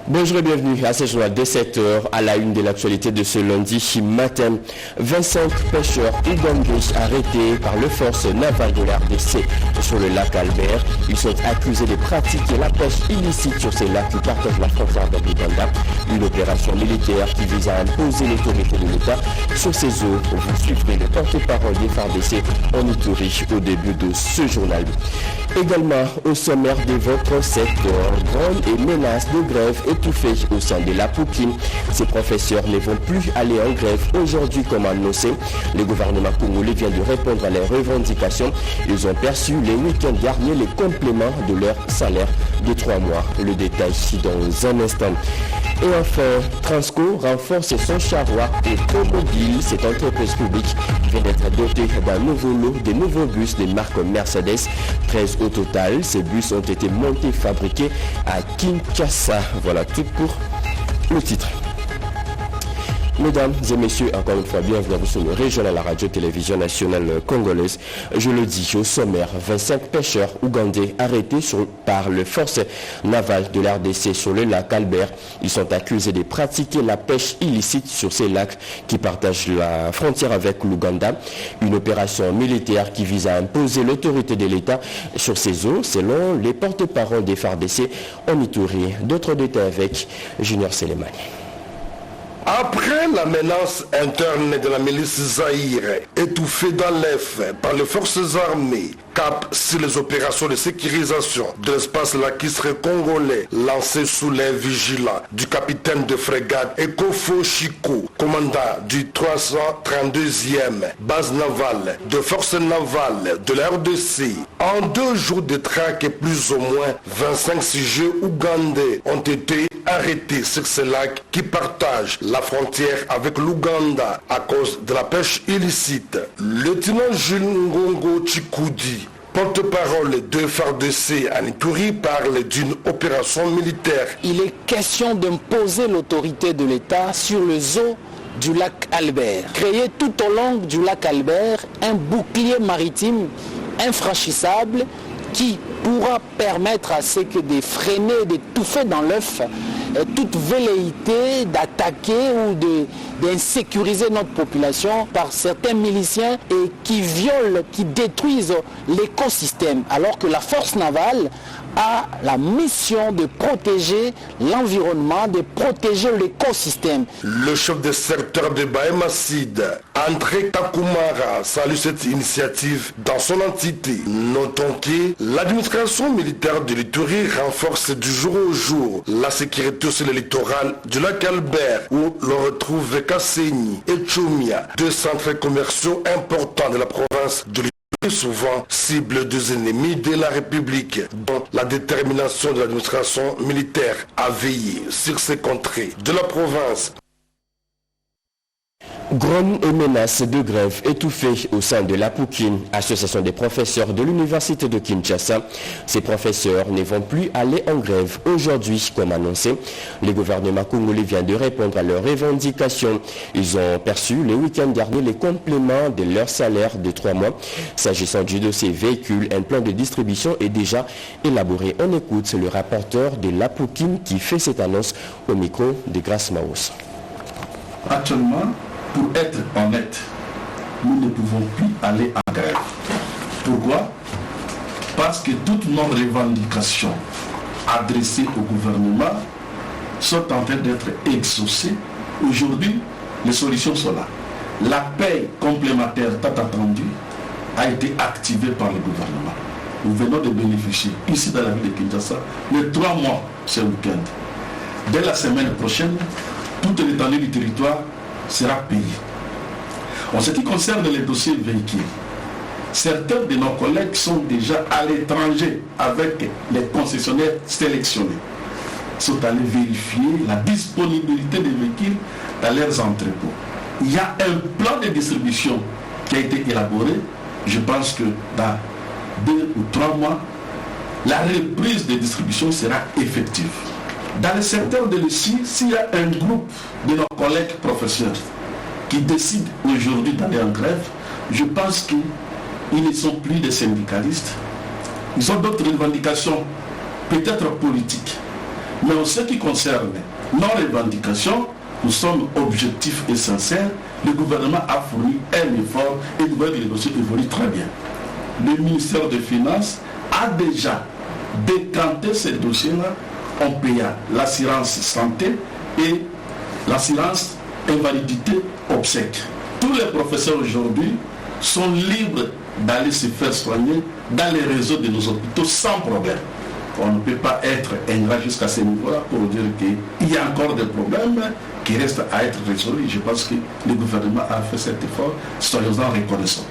Bonjour et bienvenue à ce journal de 7h à la une de l'actualité de ce lundi matin. 25 pêcheurs ougandais arrêtés par les forces navales de la RDC sur le lac Albert. Ils sont accusés de pratiquer la pêche illicite sur ces lacs qui partagent la frontière de l'Ouganda. Une opération militaire qui vise à imposer l'autorité de l'État sur ces eaux. Vous suivrez le porte-parole des FARDC en Ituri au début de ce journal. Également au sommaire de votre secteur, grande et menace de grève étouffée au sein de la Poukine. Ces professeurs ne vont plus aller en grève aujourd'hui comme annoncé. Le gouvernement congolais vient de répondre à leurs revendications. Ils ont perçu les week-ends derniers les compléments de leur salaire de 3 mois. Le détail ici dans un instant. Et enfin, Transco renforce son charroi automobile. Cette entreprise publique vient d'être dotée d'un nouveau lot de nouveaux bus de marque Mercedes. 13 au total. Ces bus ont été montés, fabriqués à Kinshasa. Voilà tout pour le titre. Mesdames et messieurs, encore une fois, bienvenue à vous sur le régional à la radio-télévision nationale congolaise. Je le dis au sommaire, 25 pêcheurs ougandais arrêtés par les forces navales de l'RDC sur le lac Albert. Ils sont accusés de pratiquer la pêche illicite sur ces lacs qui partagent la frontière avec l'Ouganda. Une opération militaire qui vise à imposer l'autorité de l'État sur ces eaux, selon les porte-parole des FARDC en Ituri. D'autres détails avec Junior Selemani. Après la menace interne de la milice Zaïre, étouffée dans l'EF par les forces armées, cap sur les opérations de sécurisation de l'espace lacustre congolais lancées sous les vigilants du capitaine de frégate Ekofo Chiko, commandant du 332e base navale de forces navales de la RDC. En 2 jours de traque, plus ou moins 25 sujets ougandais ont été arrêtés sur ce lac qui partage la frontière avec l'Ouganda à cause de la pêche illicite. Le lieutenant Jules Ngongo Chikoudi, porte-parole de FARDC à Ituri, parle d'une opération militaire. Il est question d'imposer l'autorité de l'État sur les eaux du lac Albert. Créer tout au long du lac Albert un bouclier maritime infranchissable qui pourra permettre à ce que de freiner, d'étouffer dans l'œuf toute velléité d'attaquer ou d'insécuriser notre population par certains miliciens et qui violent, qui détruisent l'écosystème, alors que la force navale a la mission de protéger l'environnement, de protéger l'écosystème. Le chef de secteur de Bahéma-Sid, André Takumara, salue cette initiative dans son entité. Notons que l'administration militaire de l'Ituri renforce du jour au jour la sécurité sur le littoral du lac Albert, où l'on retrouve Kasséni et Tchoumia, 2 centres commerciaux importants de la province de l'Ituri, souvent cible des ennemis de la République, dont la détermination de l'administration militaire à veiller sur ces contrées de la province. Grogne et menace de grève étouffée au sein de la Poukine, association des professeurs de l'université de Kinshasa. Ces professeurs ne vont plus aller en grève aujourd'hui comme annoncé. Le gouvernement congolais vient de répondre à leurs revendications. Ils ont perçu le week-end dernier les compléments de leur salaire de 3 mois. S'agissant du dossier véhicule, un plan de distribution est déjà élaboré. On écoute le rapporteur de la Poukine qui fait cette annonce au micro de Grace Maus. Actuellement, pour être honnête, nous ne pouvons plus aller en grève. Pourquoi? Parce que toutes nos revendications adressées au gouvernement sont en train d'être exaucées. Aujourd'hui, les solutions sont là. La paie complémentaire tant attendue a été activée par le gouvernement. Nous venons de bénéficier, ici dans la ville de Kinshasa, les 3 mois ce week-end. Dès la semaine prochaine, toute l'étendue du territoire sera payée. En ce qui concerne les dossiers véhicules, certains de nos collègues sont déjà à l'étranger avec les concessionnaires sélectionnés. Ils sont allés vérifier la disponibilité des véhicules dans leurs entrepôts. Il y a un plan de distribution qui a été élaboré. Je pense que dans 2 ou 3 mois, la reprise de distribution sera effective. Dans le secteur de l'ICI, s'il y a un groupe de nos collègues professeurs qui décident aujourd'hui d'aller en grève, je pense qu'ils ne sont plus des syndicalistes. Ils ont d'autres revendications, peut-être politiques. Mais en ce qui concerne nos revendications, nous sommes objectifs et sincères. Le gouvernement a fourni un effort et le gouvernement des dossiers évolue très bien. Le ministère des Finances a déjà décanté ces dossiers-là en payant l'assurance santé et l'assurance invalidité obsèque. Tous les professeurs aujourd'hui sont libres d'aller se faire soigner dans les réseaux de nos hôpitaux sans problème. On ne peut pas être ingrat jusqu'à ce niveau-là pour dire qu'il y a encore des problèmes qui restent à être résolus. Je pense que le gouvernement a fait cet effort, soyons-en reconnaissants.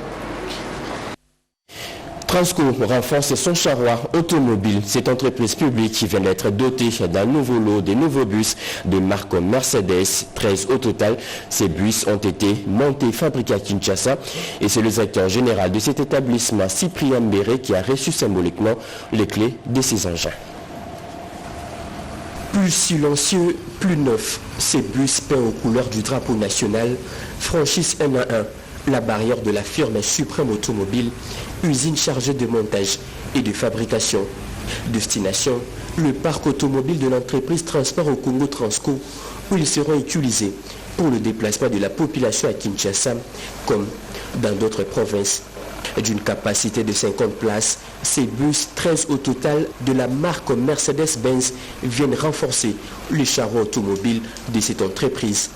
Transco renforce son charroi automobile. Cette entreprise publique qui vient d'être dotée d'un nouveau lot de nouveaux bus de marque Mercedes, 13 au total. Ces bus ont été montés, fabriqués à Kinshasa et c'est le directeur général de cet établissement, Cyprien Mbéré, qui a reçu symboliquement les clés de ces engins. Plus silencieux, plus neuf, ces bus peints aux couleurs du drapeau national franchissent un à un la barrière de la firme Suprême Automobile, usine chargée de montage et de fabrication. Destination, le parc automobile de l'entreprise Transport au Congo Transco, où ils seront utilisés pour le déplacement de la population à Kinshasa, comme dans d'autres provinces. D'une capacité de 50 places, ces bus, 13 au total, de la marque Mercedes-Benz, viennent renforcer le charroi automobile de cette entreprise.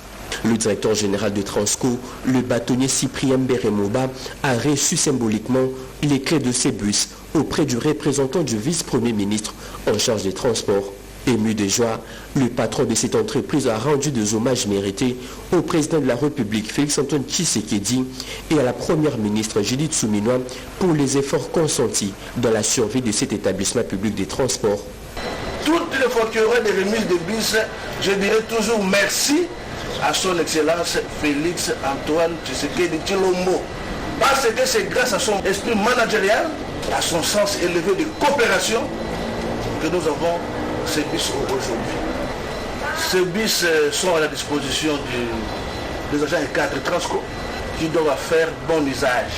Le directeur général de Transco, le bâtonnier Cyprien Mbéremoba, a reçu symboliquement les clés de ces bus auprès du représentant du vice-premier ministre en charge des transports. Ému de joie, le patron de cette entreprise a rendu des hommages mérités au président de la République Félix-Antoine Tshisekedi et à la première ministre Judith Suminwa pour les efforts consentis dans la survie de cet établissement public des transports. Toutes les fois qu'il y aura des remises de bus, je dirais toujours merci à son excellence Félix Antoine Tshisekedi Tshilombo. Parce que c'est grâce à son esprit managérial, à son sens élevé de coopération que nous avons ces bus aujourd'hui. Ces bus sont à la disposition des agents et cadres Transco qui doivent faire bon usage.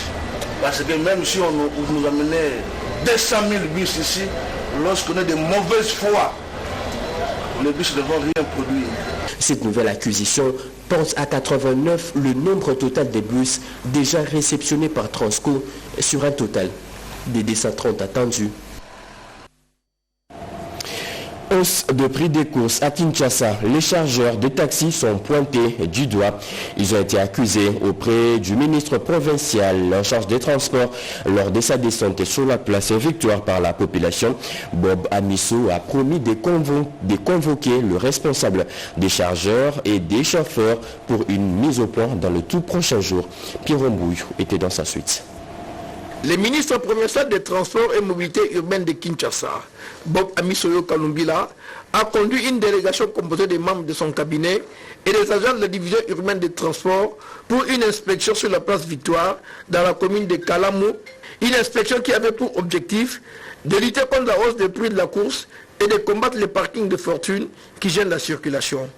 Parce que même si on nous amenait 200 000 bus ici, lorsqu'on a de mauvaises foi, les bus ne vont rien produire. Cette nouvelle acquisition porte à 89 le nombre total des bus déjà réceptionnés par Transco sur un total de 230 attendus. Hausse de prix des courses à Kinshasa. Les chargeurs de taxis sont pointés du doigt. Ils ont été accusés auprès du ministre provincial en charge des transports lors de sa descente sur la place Victoire par la population. Bob Amisso a promis de convoquer le responsable des chargeurs et des chauffeurs pour une mise au point dans le tout prochain jour. Pierre Mbouille était dans sa suite. Le ministre provincial des Transports et Mobilité urbaine de Kinshasa, Bob Amisoyo Kalumbila, a conduit une délégation composée des membres de son cabinet et des agents de la division urbaine des transports pour une inspection sur la place Victoire dans la commune de Kalamou. Une inspection qui avait pour objectif de lutter contre la hausse des prix de la course et de combattre les parkings de fortune qui gênent la circulation.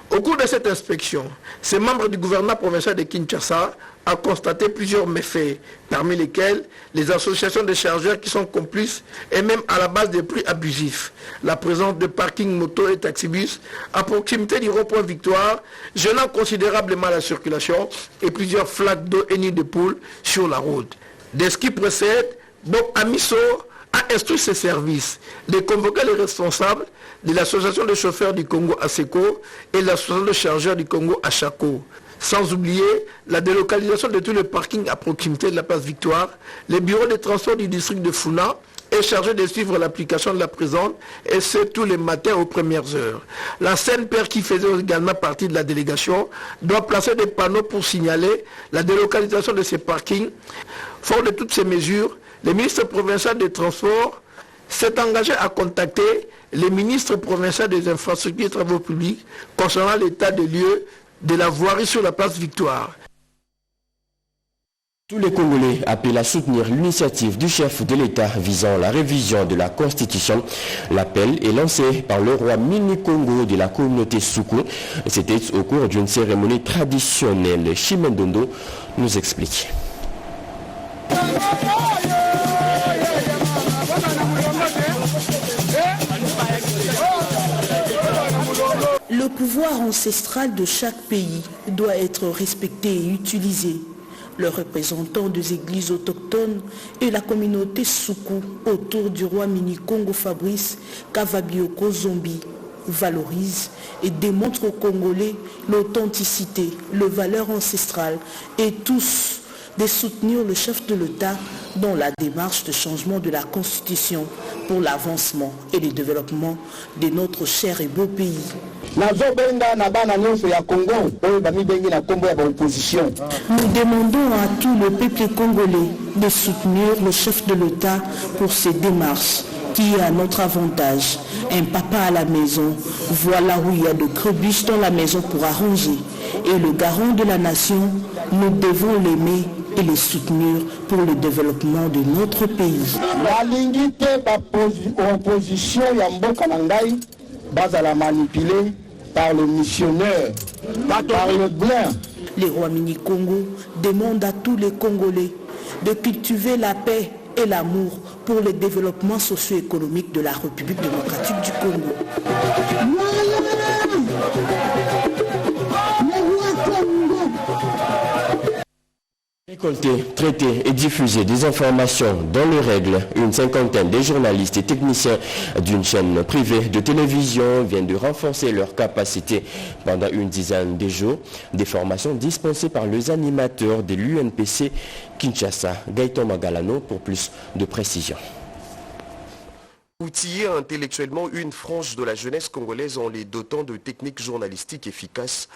Au cours de cette inspection, ces membres du gouvernement provincial de Kinshasa ont constaté plusieurs méfaits, parmi lesquels les associations de chargeurs qui sont complices et même à la base des prix abusifs, la présence de parkings moto et taxibus à proximité du rond-point Victoire, gênant considérablement la circulation et plusieurs flaques d'eau et nids de poules sur la route. Dès ce qui précède, Bob Amisso a instruit ses services de convoquer les responsables de l'association de chauffeurs du Congo ASECO et l'association de chargeurs du Congo ACHACO. Sans oublier la délocalisation de tous les parkings à proximité de la place Victoire. Le bureau de transport du district de Funa est chargé de suivre l'application de la présente et ce tous les matins aux premières heures. La CNPR qui faisait également partie de la délégation doit placer des panneaux pour signaler la délocalisation de ces parkings. Fort de toutes ces mesures, le ministre provincial des Transports s'est engagé à contacter les ministres provinciaux des infrastructures et travaux publics concernant l'état des lieux de la voirie sur la place Victoire. Tous les Congolais appellent à soutenir l'initiative du chef de l'État visant la révision de la Constitution. L'appel est lancé par le roi Mini-Congo de la communauté Soukou. C'était au cours d'une cérémonie traditionnelle. Chimendondo nous explique. Le pouvoir ancestral de chaque pays doit être respecté et utilisé. Le représentant des églises autochtones et la communauté Soukou autour du roi Mini-Congo Fabrice Kavabioko Zombi valorise et démontre aux Congolais l'authenticité, les valeurs ancestrales et tous de soutenir le chef de l'État dans la démarche de changement de la Constitution pour l'avancement et le développement de notre cher et beau pays. Nous demandons à tout le peuple congolais de soutenir le chef de l'État pour ces démarches qui est à notre avantage. Un papa à la maison, voilà où il y a de crébiches dans la maison pour arranger. Et le garant de la nation, nous devons l'aimer et le soutenir pour le développement de notre pays. La lingité opposition Yamboka Nangai, base la manipuler par le missionnaire, par le blanc. Les rois Mini-Congo demandent à tous les Congolais de cultiver la paix et l'amour pour le développement socio-économique de la République démocratique du Congo. Récolter, traiter et diffuser des informations dans les règles, une cinquantaine de journalistes et techniciens d'une chaîne privée de télévision viennent de renforcer leurs capacités pendant une dizaine de jours. Des formations dispensées par les animateurs de l'UNPC Kinshasa. Gaëtan Magalano pour plus de précision. Outiller intellectuellement une frange de la jeunesse congolaise en les dotant de techniques journalistiques efficaces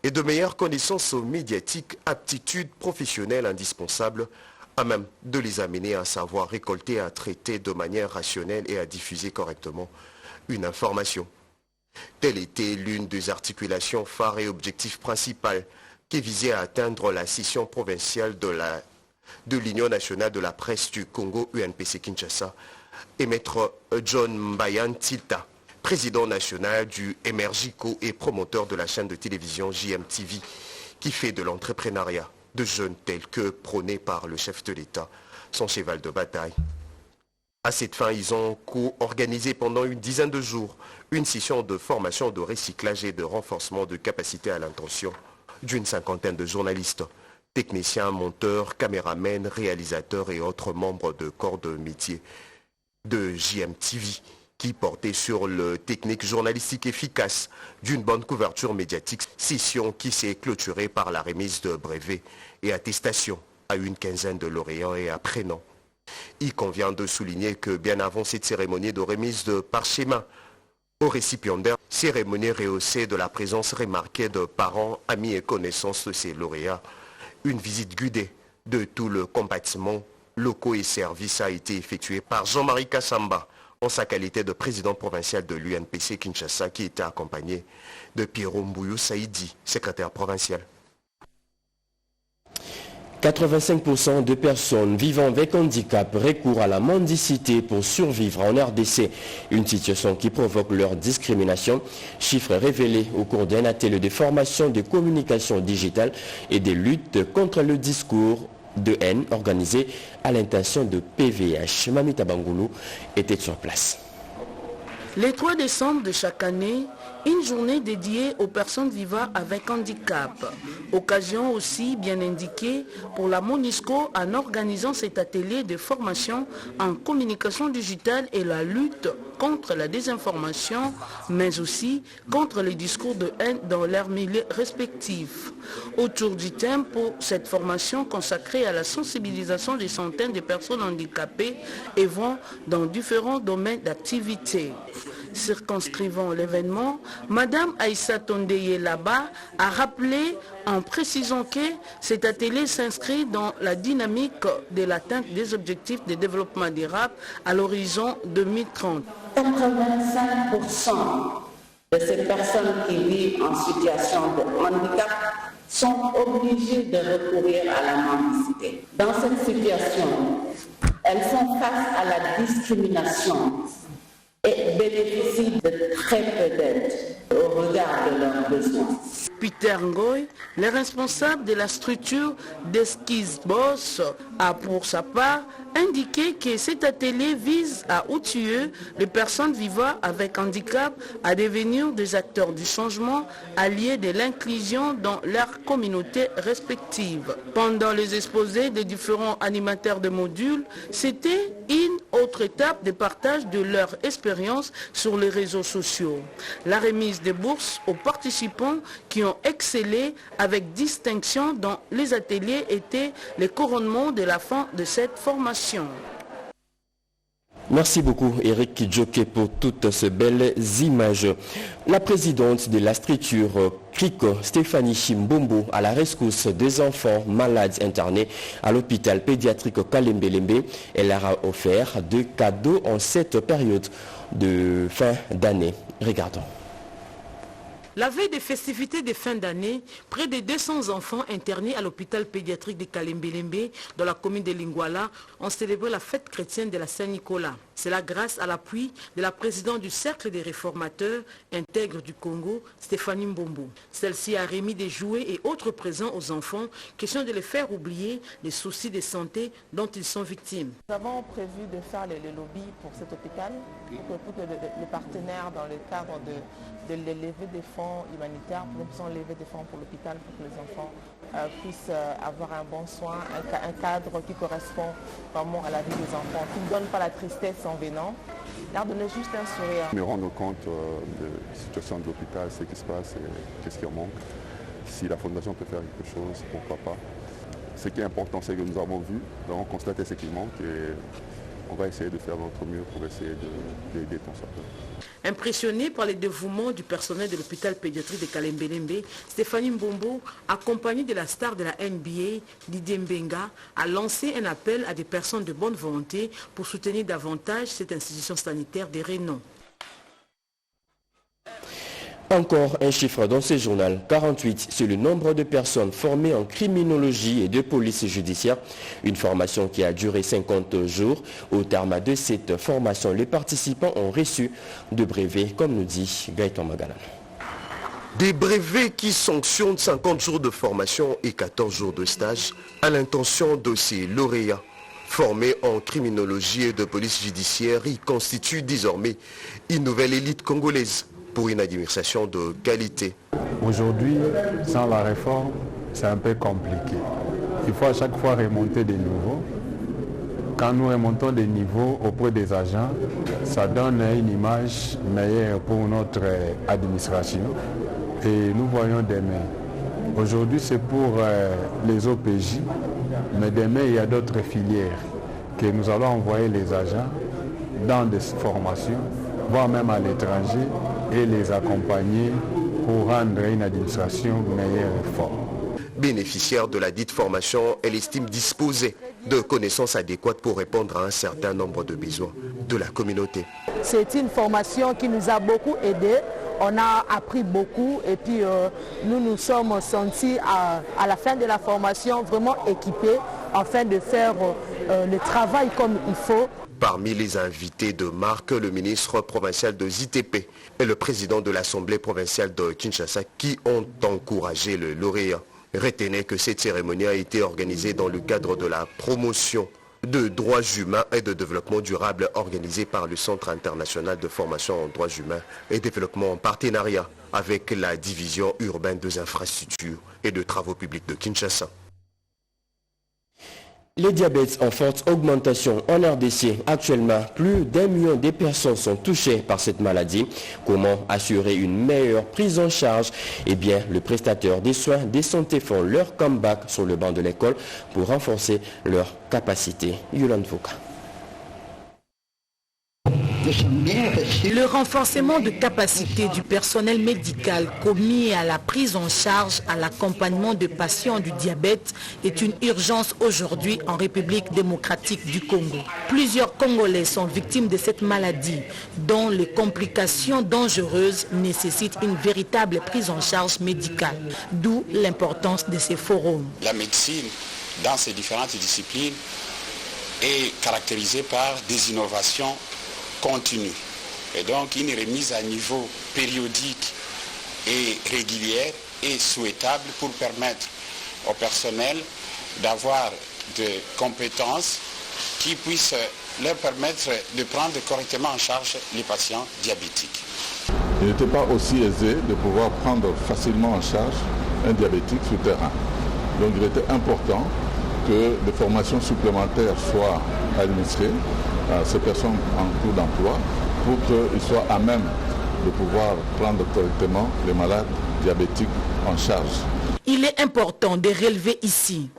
et de meilleures connaissances médiatiques, aptitudes professionnelles indispensables, à même de les amener à savoir récolter, à traiter de manière rationnelle et à diffuser correctement une information. Telle était l'une des articulations phares et objectifs principaux qui visaient à atteindre la session provinciale de l'Union nationale de la presse du Congo, UNPC Kinshasa, et maître John Mbayan Tilta, président national du Emergico et promoteur de la chaîne de télévision JMTV, qui fait de l'entrepreneuriat de jeunes tels que prônés par le chef de l'État, son cheval de bataille. À cette fin, ils ont co-organisé pendant une dizaine de jours une session de formation, de recyclage et de renforcement de capacité à l'intention d'une cinquantaine de journalistes, techniciens, monteurs, caméramens, réalisateurs et autres membres de corps de métier de JMTV, qui portait sur le technique journalistique efficace d'une bonne couverture médiatique, session qui s'est clôturée par la remise de brevets et attestations à une quinzaine de lauréats et apprenants. Il convient de souligner que bien avant cette cérémonie de remise de parchemin aux récipiendaires, cérémonie rehaussée de la présence remarquée de parents, amis et connaissances de ces lauréats, une visite guidée de tout le compartiment locaux et services a été effectuée par Jean-Marie Kassamba, en sa qualité de président provincial de l'UNPC Kinshasa, qui était accompagné de Pierrot Mbouyou Saïdi, secrétaire provincial. 85% de personnes vivant avec handicap recourent à la mendicité pour survivre en RDC, une situation qui provoque leur discrimination. Chiffre révélé au cours d'un atelier de formation de communication digitale et de lutte contre le discours de haine organisé à l'intention de PVH. Mamita Bangoulou était sur place. Le 3 décembre de chaque année, une journée dédiée aux personnes vivant avec handicap. Occasion aussi bien indiquée pour la MONUSCO en organisant cet atelier de formation en communication digitale et la lutte contre la désinformation, mais aussi contre les discours de haine dans leurs milieux respectifs. Autour du thème pour cette formation consacrée à la sensibilisation des centaines de personnes handicapées et vont dans différents domaines d'activité. Circonscrivant l'événement, Madame Aïssa Tondeye Laba a rappelé en précisant que cet atelier s'inscrit dans la dynamique de l'atteinte des objectifs de développement durable à l'horizon 2030. 85% de ces personnes qui vivent en situation de handicap sont obligées de recourir à la mendicité. Dans cette situation, elles font face à la discrimination et bénéficient de très peu d'aide au regard de leurs besoins. Peter Ngoy, le responsable de la structure d'Esquisse Boss, a pour sa part indiqué que cet atelier vise à outiller les personnes vivant avec handicap à devenir des acteurs du changement, alliés de l'inclusion dans leur communauté respective. Pendant les exposés des différents animateurs de modules, c'était une autre étape de partage de leur expérience sur les réseaux sociaux. La remise des bourses aux participants qui ont excellé avec distinction dans les ateliers était le couronnement de la fin de cette formation. Merci beaucoup Eric Kidjoke pour toutes ces belles images. La présidente de la structure CRICO, Stéphanie Chimbombo, à la rescousse des enfants malades internés à l'hôpital pédiatrique Kalembe-Lembe, elle leur a offert 2 cadeaux en cette période de fin d'année. Regardons. La veille des festivités de fin d'année, près de 200 enfants internés à l'hôpital pédiatrique de Kalembe-Lembe, dans la commune de Lingwala, ont célébré la fête chrétienne de la Saint-Nicolas. C'est là grâce à l'appui de la présidente du Cercle des réformateurs intègres du Congo, Stéphanie Mbombo. Celle-ci a remis des jouets et autres présents aux enfants, question de les faire oublier les soucis de santé dont ils sont victimes. Nous avons prévu de faire le lobby pour cet hôpital, pour que les partenaires dans le cadre de lever des fonds humanitaires, nous puissions lever des fonds pour l'hôpital pour que les enfants puissent avoir un bon soin, un cadre qui correspond vraiment à la vie des enfants, qui ne donne pas la tristesse en venant, leur donner juste un sourire. Me rendre compte de la situation de l'hôpital, ce qui se passe et qu'est-ce qui en manque. Si la fondation peut faire quelque chose, pourquoi pas. Ce qui est important, c'est que nous avons vu, nous avons constaté ce qui manque et on va essayer de faire notre mieux pour essayer d'aider ton secteur. Impressionnée par les dévouements du personnel de l'hôpital pédiatrique de Kalembe-Lembe, Stéphanie Mbombo, accompagnée de la star de la NBA, Didier Mbenga, a lancé un appel à des personnes de bonne volonté pour soutenir davantage cette institution sanitaire de renom. Encore un chiffre dans ce journal, 48, c'est le nombre de personnes formées en criminologie et de police judiciaire. Une formation qui a duré 50 jours. Au terme de cette formation, les participants ont reçu de brevets, comme nous dit Gaëtan Magalan. Des brevets qui sanctionnent 50 jours de formation et 14 jours de stage à l'intention de ces lauréats. Formés en criminologie et de police judiciaire, ils constituent désormais une nouvelle élite congolaise pour une administration de qualité. Aujourd'hui, sans la réforme, c'est un peu compliqué. Il faut à chaque fois remonter des niveaux. Quand nous remontons des niveaux auprès des agents, ça donne une image meilleure pour notre administration. Et nous voyons demain. Aujourd'hui, c'est pour les OPJ, mais demain, il y a d'autres filières que nous allons envoyer les agents dans des formations, voire même à l'étranger, et les accompagner pour rendre une administration meilleure et forte. Bénéficiaire de la dite formation, elle estime disposer de connaissances adéquates pour répondre à un certain nombre de besoins de la communauté. C'est une formation qui nous a beaucoup aidés. On a appris beaucoup et puis nous nous sommes sentis à la fin de la formation vraiment équipés afin de faire le travail comme il faut. Parmi les invités de marque, le ministre provincial de ZTP et le président de l'Assemblée provinciale de Kinshasa qui ont encouragé le lauréat. Retenez que cette cérémonie a été organisée dans le cadre de la promotion de droits humains et de développement durable organisée par le Centre international de formation en droits humains et développement en partenariat avec la division urbaine des infrastructures et de travaux publics de Kinshasa. Les diabètes en forte augmentation en RDC. Actuellement, plus d'1 million de personnes sont touchées par cette maladie. Comment assurer une meilleure prise en charge? Eh bien, le prestataire des soins de santé font leur comeback sur le banc de l'école pour renforcer leur capacité. Yolande Voka. Le renforcement de capacité du personnel médical commis à la prise en charge à l'accompagnement de patients du diabète est une urgence aujourd'hui en République démocratique du Congo. Plusieurs Congolais sont victimes de cette maladie dont les complications dangereuses nécessitent une véritable prise en charge médicale, d'où l'importance de ces forums. La médecine, dans ses différentes disciplines, est caractérisée par des innovations continue. Et donc une remise à niveau périodique et régulière est souhaitable pour permettre au personnel d'avoir des compétences qui puisse leur permettre de prendre correctement en charge les patients diabétiques. Il n'était pas aussi aisé de pouvoir prendre facilement en charge un diabétique sur terrain. Donc il était important que des formations supplémentaires soient administrées à ces personnes en cours d'emploi pour qu'ils soient à même de pouvoir prendre correctement les malades diabétiques en charge. Il est important de relever ici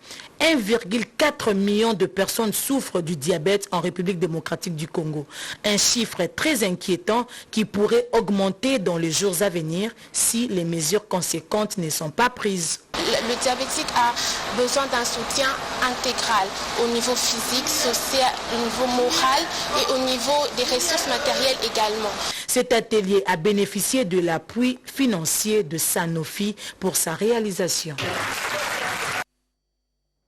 1,4 million de personnes souffrent du diabète en République démocratique du Congo. Un chiffre très inquiétant qui pourrait augmenter dans les jours à venir si les mesures conséquentes ne sont pas prises. Le diabétique a besoin d'un soutien intégral au niveau physique, social, au niveau moral et au niveau des ressources matérielles également. Cet atelier a bénéficié de l'appui financier de Sanofi pour sa réalisation.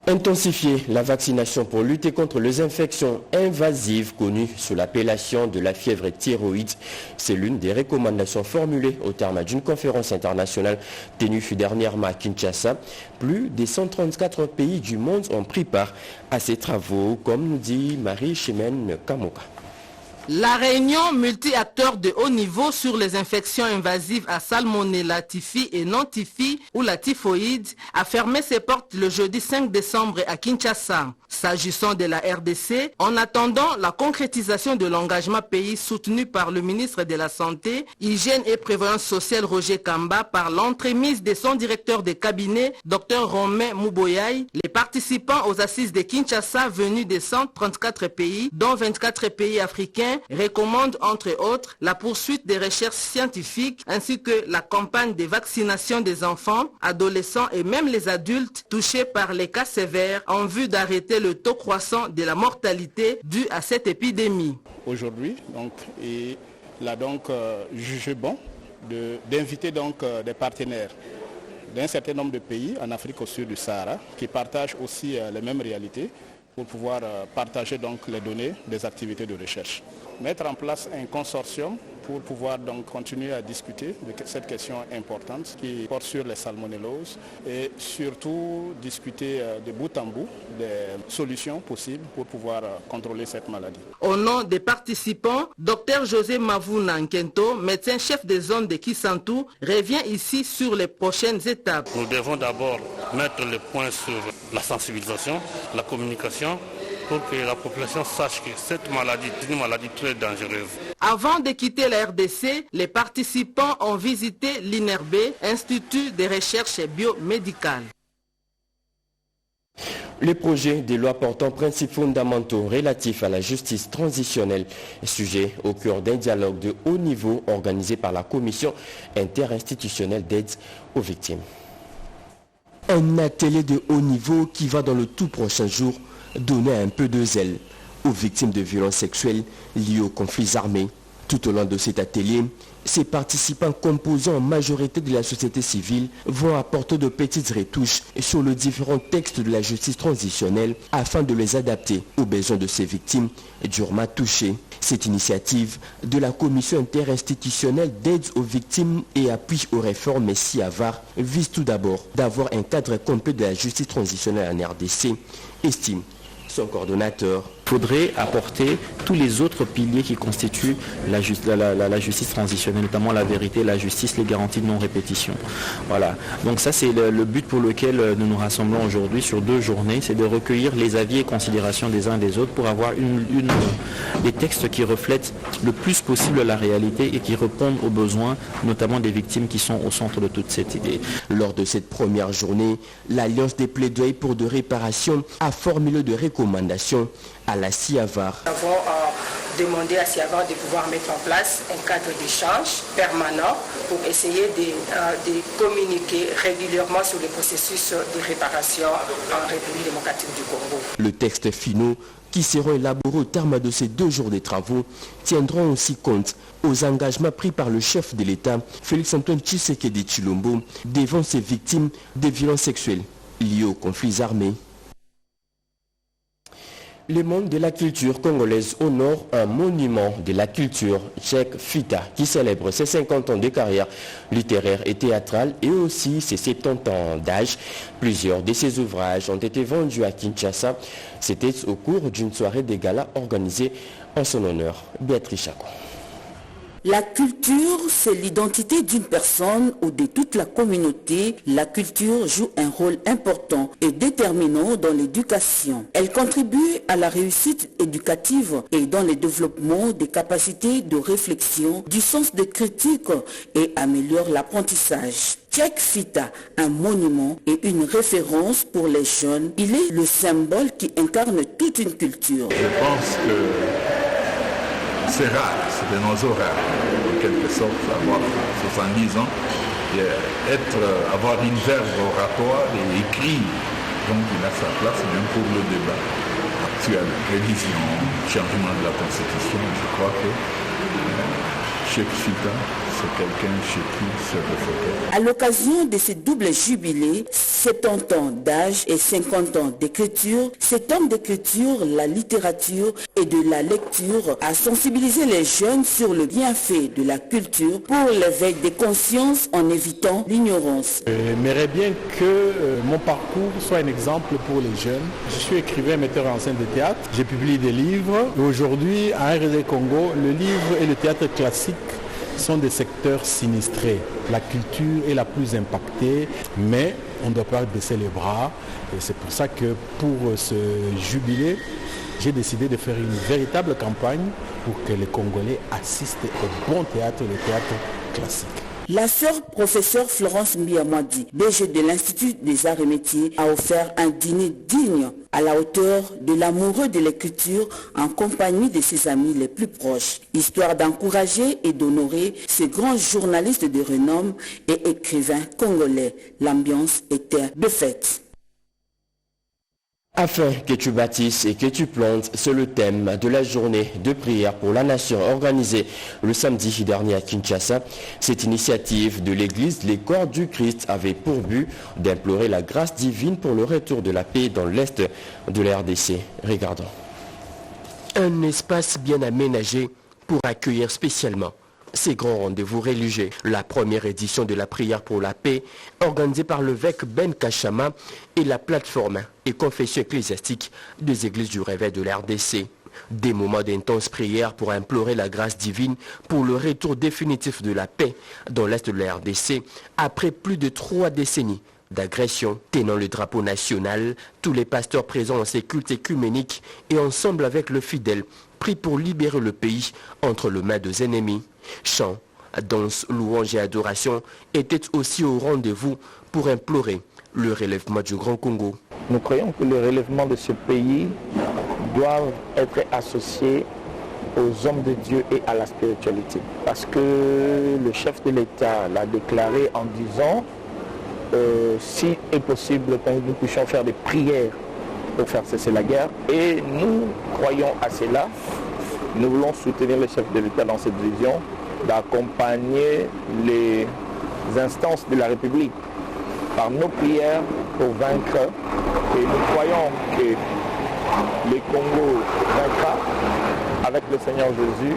Intensifier la vaccination pour lutter contre les infections invasives connues sous l'appellation de la fièvre thyroïde, c'est l'une des recommandations formulées au terme d'une conférence internationale tenue dernièrement à Kinshasa. Plus de 134 pays du monde ont pris part à ces travaux, comme nous dit Marie-Chimène Kamoka. La réunion multi-acteurs de haut niveau sur les infections invasives à Salmonella typhi et non typhi ou la typhoïde a fermé ses portes le jeudi 5 décembre à Kinshasa. S'agissant de la RDC, en attendant la concrétisation de l'engagement pays soutenu par le ministre de la Santé, Hygiène et Prévoyance sociale Roger Kamba par l'entremise de son directeur de cabinet, Dr Romain Mouboyaï, les participants aux assises de Kinshasa venus de 134 pays, dont 24 pays africains, recommandent entre autres la poursuite des recherches scientifiques ainsi que la campagne de vaccination des enfants, adolescents et même les adultes touchés par les cas sévères en vue d'arrêter le taux croissant de la mortalité due à cette épidémie. Aujourd'hui, il a jugé bon d'inviter des partenaires d'un certain nombre de pays en Afrique au sud du Sahara qui partagent aussi les mêmes réalités pour pouvoir partager les données des activités de recherche. Mettre en place un consortium pour pouvoir continuer à discuter de cette question importante qui porte sur les salmonelloses et surtout discuter de bout en bout des solutions possibles pour pouvoir contrôler cette maladie. Au nom des participants, Dr José Mavuna Nkento, médecin-chef des zones de Kisantu, revient ici sur les prochaines étapes. Nous devons d'abord mettre le point sur la sensibilisation, la communication, pour que la population sache que cette maladie est une maladie très dangereuse. Avant de quitter la RDC, les participants ont visité l'INRB, Institut de recherche biomédicale. Les projets de loi portant principes fondamentaux relatifs à la justice transitionnelle, sujet au cœur d'un dialogue de haut niveau organisé par la Commission interinstitutionnelle d'aide aux victimes. Un atelier de haut niveau qui va dans le tout prochain jour donner un peu de zèle aux victimes de violences sexuelles liées aux conflits armés. Tout au long de cet atelier, ces participants composant en majorité de la société civile vont apporter de petites retouches sur les différents textes de la justice transitionnelle afin de les adapter aux besoins de ces victimes durement touchées. Cette initiative de la Commission interinstitutionnelle d'aide aux victimes et appui aux réformes SIAVAR vise tout d'abord d'avoir un cadre complet de la justice transitionnelle en RDC, estime son coordonnateur. Il faudrait apporter tous les autres piliers qui constituent la justice transitionnelle, notamment la vérité, la justice, les garanties de non-répétition. Voilà. Donc ça, c'est le but pour lequel nous nous rassemblons aujourd'hui sur 2 journées, c'est de recueillir les avis et considérations des uns et des autres pour avoir des textes qui reflètent le plus possible la réalité et qui répondent aux besoins, notamment des victimes qui sont au centre de toute cette idée. Lors de cette première journée, l'Alliance des plaidoyers pour de réparation a formulé des recommandations à la SIAVAR. Nous avons demandé à SIAVAR de pouvoir mettre en place un cadre d'échange permanent pour essayer de communiquer régulièrement sur le processus de réparation en République démocratique du Congo. Le texte finaux qui seront élaborés au terme de ces 2 jours de travaux tiendront aussi compte aux engagements pris par le chef de l'État, Félix-Antoine Tshisekedi Tshilombo, devant ces victimes de violences sexuelles liées aux conflits armés. Le monde de la culture congolaise honore un monument de la culture, Cheikh Fita, qui célèbre ses 50 ans de carrière littéraire et théâtrale et aussi ses 70 ans d'âge. Plusieurs de ses ouvrages ont été vendus à Kinshasa. C'était au cours d'une soirée de gala organisée en son honneur. Béatrice Chako. La culture, c'est l'identité d'une personne ou de toute la communauté. La culture joue un rôle important et déterminant dans l'éducation. Elle contribue à la réussite éducative et dans le développement des capacités de réflexion, du sens de critique et améliore l'apprentissage. Cheikh Fita, un monument et une référence pour les jeunes, il est le symbole qui incarne toute une culture. Je pense que c'est rare, c'est un oiseau rare, en quelque sorte, avoir 70 ans, et avoir une verve oratoire et écrire. Donc il a sa place même pour le débat actuel, révision, changement de la Constitution. Je crois que Cheikh Fita, c'est quelqu'un chez qui se reflète. À l'occasion de ce double jubilé, 70 ans d'âge et 50 ans d'écriture, cet homme d'écriture, la littérature et de la lecture a sensibilisé les jeunes sur le bienfait de la culture pour l'éveil des consciences en évitant l'ignorance. J'aimerais bien que mon parcours soit un exemple pour les jeunes. Je suis écrivain, metteur en scène de théâtre. J'ai publié des livres. Aujourd'hui, à RD Congo, le livre et le théâtre classique sont des secteurs sinistrés. La culture est la plus impactée, mais on ne doit pas baisser les bras. Et c'est pour ça que pour ce jubilé, j'ai décidé de faire une véritable campagne pour que les Congolais assistent au bon théâtre, le théâtre classique. La sœur professeure Florence Mbiamwadi, DG de l'Institut des Arts et Métiers, a offert un dîner digne à la hauteur de l'amoureux de l'écriture en compagnie de ses amis les plus proches, histoire d'encourager et d'honorer ces grands journalistes de renom et écrivains congolais. L'ambiance était de fête. Afin que tu bâtisses et que tu plantes, c'est le thème de la journée de prière pour la nation organisée le samedi dernier à Kinshasa. Cette initiative de l'église Les Corps du Christ avait pour but d'implorer la grâce divine pour le retour de la paix dans l'est de la RDC. Regardons. Un espace bien aménagé pour accueillir spécialement ces grands rendez-vous religieux. La première édition de la prière pour la paix, organisée par l'évêque Ben Kachama et la plateforme et confession ecclésiastique des églises du réveil de la RDC. Des moments d'intense prière pour implorer la grâce divine pour le retour définitif de la paix dans l'est de la RDC après plus de 3 décennies d'agression. Tenant le drapeau national, tous les pasteurs présents dans ces cultes écuméniques et ensemble avec le fidèle prient pour libérer le pays entre les mains des ennemis. Chants, danses, louanges et adorations étaient aussi au rendez-vous pour implorer le relèvement du Grand Congo. Nous croyons que le relèvement de ce pays doit être associé aux hommes de Dieu et à la spiritualité. Parce que le chef de l'État l'a déclaré en disant si est possible que nous puissions faire des prières pour faire cesser la guerre. Et nous croyons à cela. Nous voulons soutenir le chef de l'État dans cette vision d'accompagner les instances de la République par nos prières pour vaincre. Et nous croyons que le Congo vaincra. Avec le Seigneur Jésus,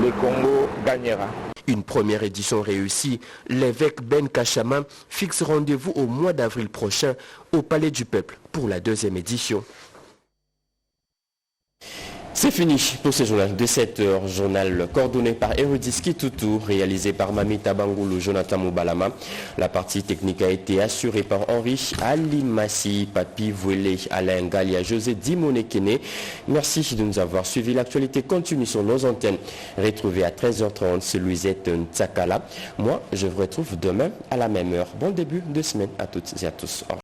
le Congo gagnera. Une première édition réussie, l'évêque Ben Kachama fixe rendez-vous au mois d'avril prochain au Palais du Peuple pour la 2e édition. C'est fini pour ce journal de 7h, journal coordonné par Erudis Kitutu, réalisé par Mamita Bangoulou, Jonathan Moubalama. La partie technique a été assurée par Henri Alimassi, Papi Vouélé, Alain Galia, José Dimonekene. Merci de nous avoir suivis. L'actualité continue sur nos antennes. Retrouvez à 13h30 sur Louisette Ntsakala. Moi, je vous retrouve demain à la même heure. Bon début de semaine à toutes et à tous. Au revoir.